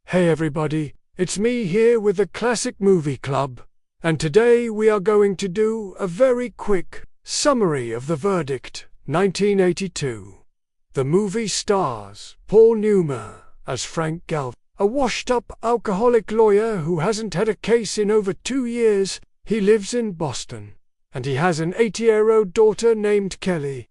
Hey everybody, it's me here with the Classic Movie Club, and today we are going to do a very quick summary of The Verdict, 1982. The movie stars Paul Newman as Frank Galvin, a washed-up alcoholic lawyer who hasn't had a case in over 2 years. He lives in Boston, and he has an 8-year-old daughter named Kelly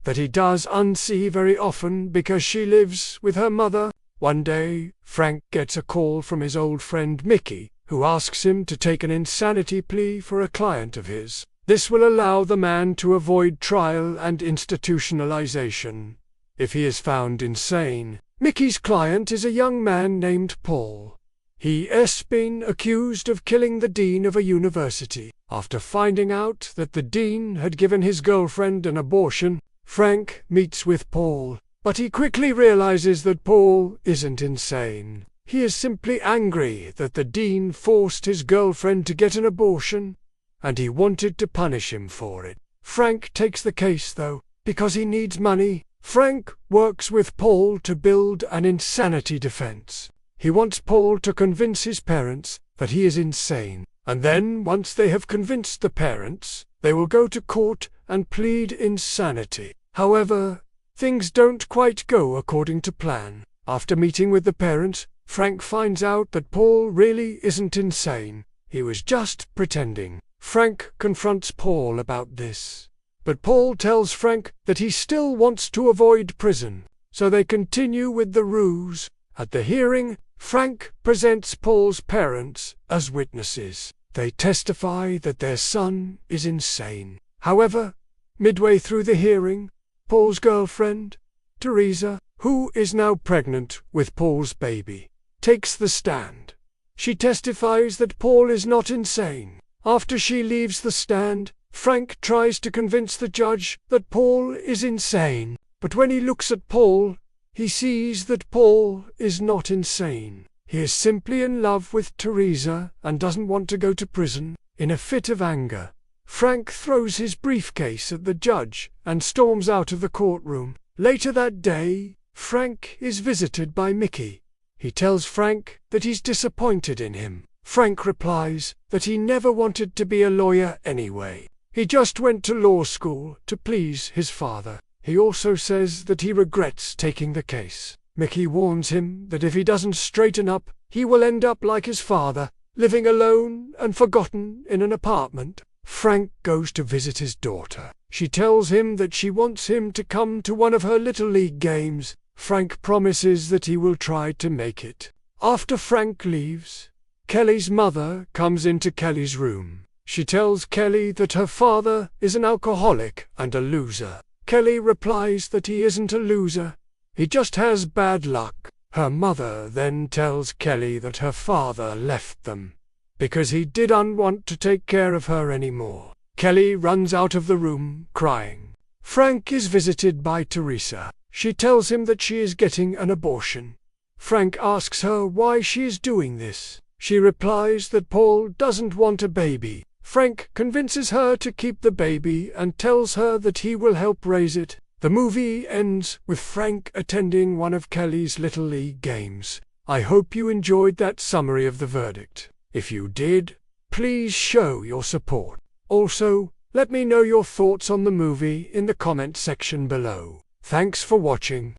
that he doesn't see very often because she lives with her mother. One day, Frank gets a call from his old friend Mickey, who asks him to take an insanity plea for a client of his. This will allow the man to avoid trial and institutionalization if he is found insane. Mickey's client is a young man named Paul. He has been accused of killing the dean of a university. After finding out that the dean had given his girlfriend an abortion, Frank meets with Paul. But he quickly realizes that Paul isn't insane. He is simply angry that the dean forced his girlfriend to get an abortion, and he wanted to punish him for it. Frank takes the case, though, because he needs money. Frank works with Paul to build an insanity defense. He wants Paul to convince his parents that he is insane, and then once they have convinced the parents, they will go to court and plead insanity. However, things don't quite go according to plan. After meeting with the parents, Frank finds out that Paul really isn't insane. He was just pretending. Frank confronts Paul about this, but Paul tells Frank that he still wants to avoid prison, so they continue with the ruse. At the hearing, Frank presents Paul's parents as witnesses. They testify that their son is insane. However, midway through the hearing, Paul's girlfriend, Teresa, who is now pregnant with Paul's baby, takes the stand. She testifies that Paul is not insane. After she leaves the stand, Frank tries to convince the judge that Paul is insane. But when he looks at Paul, he sees that Paul is not insane. He is simply in love with Teresa and doesn't want to go to prison. In a fit of anger, Frank throws his briefcase at the judge and storms out of the courtroom. Later that day, Frank is visited by Mickey. He tells Frank that he's disappointed in him. Frank replies that he never wanted to be a lawyer anyway. He just went to law school to please his father. He also says that he regrets taking the case. Mickey warns him that if he doesn't straighten up, he will end up like his father, living alone and forgotten in an apartment. Frank goes to visit his daughter. She tells him that she wants him to come to one of her Little League games. Frank promises that he will try to make it. After Frank leaves, Kelly's mother comes into Kelly's room. She tells Kelly that her father is an alcoholic and a loser. Kelly replies that he isn't a loser, he just has bad luck. Her mother then tells Kelly that her father left them because he didn't want to take care of her anymore. Kelly runs out of the room, crying. Frank is visited by Teresa. She tells him that she is getting an abortion. Frank asks her why she is doing this. She replies that Paul doesn't want a baby. Frank convinces her to keep the baby and tells her that he will help raise it. The movie ends with Frank attending one of Kelly's Little League games. I hope you enjoyed that summary of The Verdict. If you did, please show your support. Also, let me know your thoughts on the movie in the comment section below. Thanks for watching.